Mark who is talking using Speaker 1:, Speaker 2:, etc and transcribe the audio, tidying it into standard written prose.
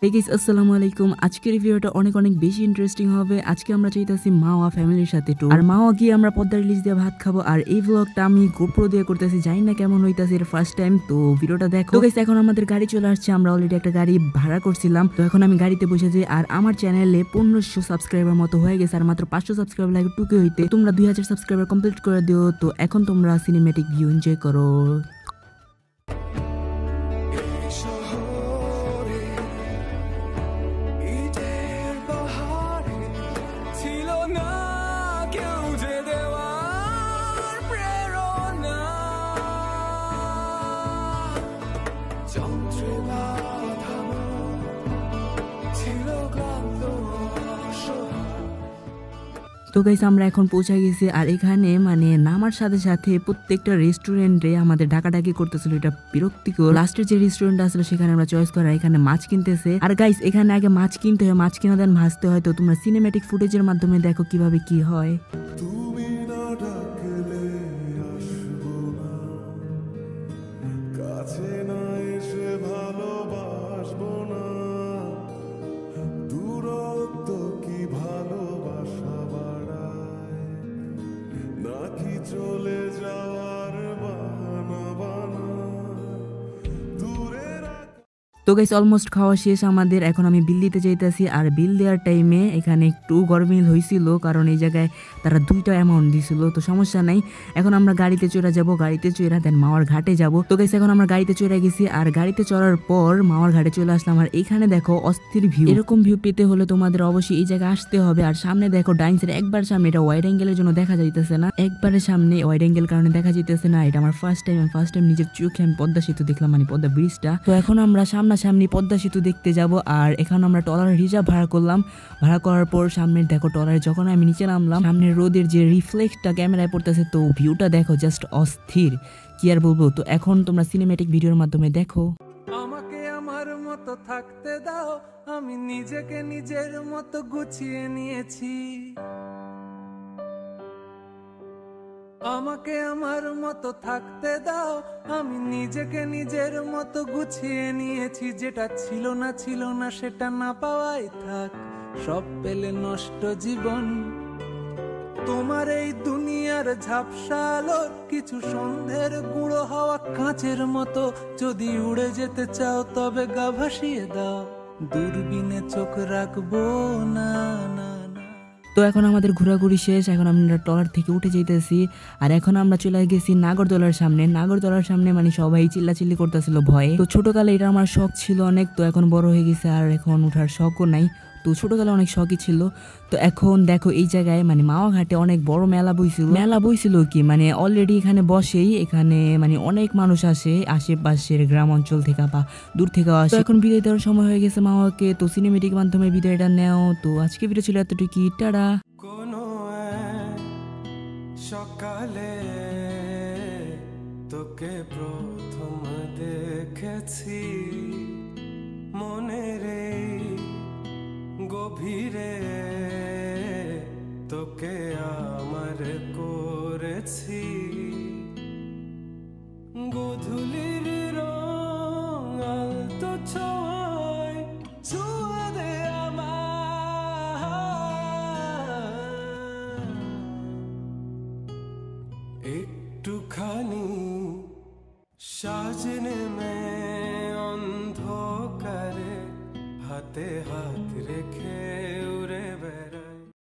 Speaker 1: Hey guys আসসালামু আলাইকুম। আজকের ভিডিওটা অনেক বেশি ইন্টারেস্টিং হবে। আজকে আমরা চাইতাছি মাওয়া ফ্যামিলির সাথে ট্যুর। আর মাওয়া গিয়ে আমরা পদ্মা ইলিশ দিয়ে ভাত খাবো। আর এই ব্লগটা আমি গোপ্রো দিয়ে করতেছি, জানি না কেমন হইতাছে, এর ফার্স্ট টাইম। তো ভিডিওটা দেখো। তো গাইস এখন আমাদের গাড়ি চলে আসছে, আমরা অলরেডি একটা গাড়ি ভাড়া করছিলাম। তো এখন আমি গাড়িতে বসেছি। আর আমার চ্যানেলে 1500 সাবস্ক্রাইবার মতো হয়ে গেছে, আর মাত্র 500 সাবস্ক্রাইবার লাগে টুকে হইতে। তোমরা 2000 সাবস্ক্রাইবার কমপ্লিট করে দিও। তো এখন তোমরা সিনেম্যাটিক ভিউ এনজয় করো। তো গাইস আমরা এখন পৌঁছে গেছি। আর এখানে মানে নামার সাথে সাথে প্রত্যেকটা রেস্টুরেন্টে আমাদের ডাকাডাকি করতেছিল, এটা বিরক্তিকর। লাস্টের যে রেস্টুরেন্ট আসলে সেখানে আমরা চয়েস করা, এখানে মাছ কিনতেছে। আর গাইস এখানে আগে মাছ কিনতে হয়, মাছ কিনা দেন ভাজতে হয়। তো তোমরা সিনেম্যাটিক ফুটেজের মাধ্যমে দেখো কিভাবে কি হয়।
Speaker 2: চলে যাওয়ার বাহানা বানা দূরে।
Speaker 1: তো গাইস অলমোস্ট খাওয়া শেষ আমাদের। এখন আমি বিল দিতে চাইতেছি। আর বিল দেওয়ার টাইমে এখানে একটু গরমিল হয়েছিল, কারণ এই জায়গায় তারা দুইটা অ্যামাউন্ট দিছিল। তো সমস্যা নাই, এখন আমরা গাড়িতে চড়া যাব। গাড়িতে চড়া দেন মাওয়ার ঘাটে যাব। তো গাইস এখন আমরা গাড়িতে চড়ে গেছি। আর গাড়িতে চড়ার পর মাওয়ার ঘাটে চলে আসলাম। আর এখানে দেখো অস্থির ভিউ। এরকম ভিউ পেতে হলে তোমাদের অবশ্যই এই জায়গায় আসতে হবে। আর সামনে দেখো ডাইন্সের একবার সামনে, এটা ওয়াইড অ্যাঙ্গেলের জন্য দেখা যাইতেছে না, একবারের সামনে ওয়াইড অ্যাঙ্গেল কারণে দেখা যাইতেছে না। এটা আমার ফার্স্ট টাইম নিজের চোখে আমি পদ্মা সেতু দেখলাম, মানে পদ্মা ব্রিজটা। তো এখন আমরা সামনাসামনি পদ্মা সেতু দেখতে যাব। আর এখন আমরা ট্রলার রিজার্ভ ভাড়া করলাম। ভাড়া করার পর সামনের দেখো ট্রলারে যখন আমি নিচে নামলাম, সামনের রোদের যে রিফ্লেক্টটা ক্যামেরায় পড়তেছে, তো ভিউটা দেখো জাস্ট অস্থির, কি আর বলবো। তো এখন তোমরা সিনেম্যাটিক ভিডিওর মাধ্যমে দেখো।
Speaker 3: আমাকে আমার মতো থাকতে দাও, আমি নিজেকে নিজের মতো গুছিয়ে নিয়েছি। আমাকে আমার মতো থাকতে দাও, আমি নিজেকে নিজের মতো গুছিয়ে নিয়েছি। যেটা ছিল না সেটা না পাওয়াই থাক, সব পেলে নষ্ট জীবন। তোমার এই দুনিয়ার ঝাপসা আলোর কিছু সন্ধ্যের গুঁড়ো হাওয়া কাঁচের মতো, যদি উড়ে যেতে চাও তবে গা ভাসিয়ে দাও, দূরবীনে চোখ রাখবো না না।
Speaker 1: তো এখন আমাদের ঘোরাঘুরি শেষ, এখন আমরা ট্রলার থেকে উঠে যেতেছি। আর এখন আমরা চলে গেছি নাগরদোলার সামনে। নাগরদোলার সামনে মানে সবাই চিল্লাচিল্লি করতেছিল ভয়ে। তো ছোটকালে এটা আমার শখ ছিল অনেক, তো এখন বড় হয়ে গেছে আর এখন ওঠার শখও নাই। তো ছোটকালে অনেক শখই ছিল। তো এখন দেখো এই জায়গায় মানে মাওয়া ঘাটে অনেক বড় মেলা বইছিল কি মানে অলরেডি এখানে বসেই, এখানে মানে অনেক মানুষ আসে আশেপাশের গ্রাম অঞ্চল থেকে বা দূর থেকে আসে। এখন বিদায় দেওয়ার সময় হয়ে গেছে মাওয়াকে। তো সিনেমেটিক মাধ্যমে বিদায়টা নেও। তো আজকে ভিডিও ছিল এতটুকু, টাটা।
Speaker 3: কোনো সকালে তোকে প্রথম দেখেছি, মনের গভীরে তোকে আমার করেছি। গধূলির রং আলতো ছোঁয়ায় ছুঁয়ে দে আমার, একটুখানি সাজনে মে অন্ধকারে হাতে হাত রে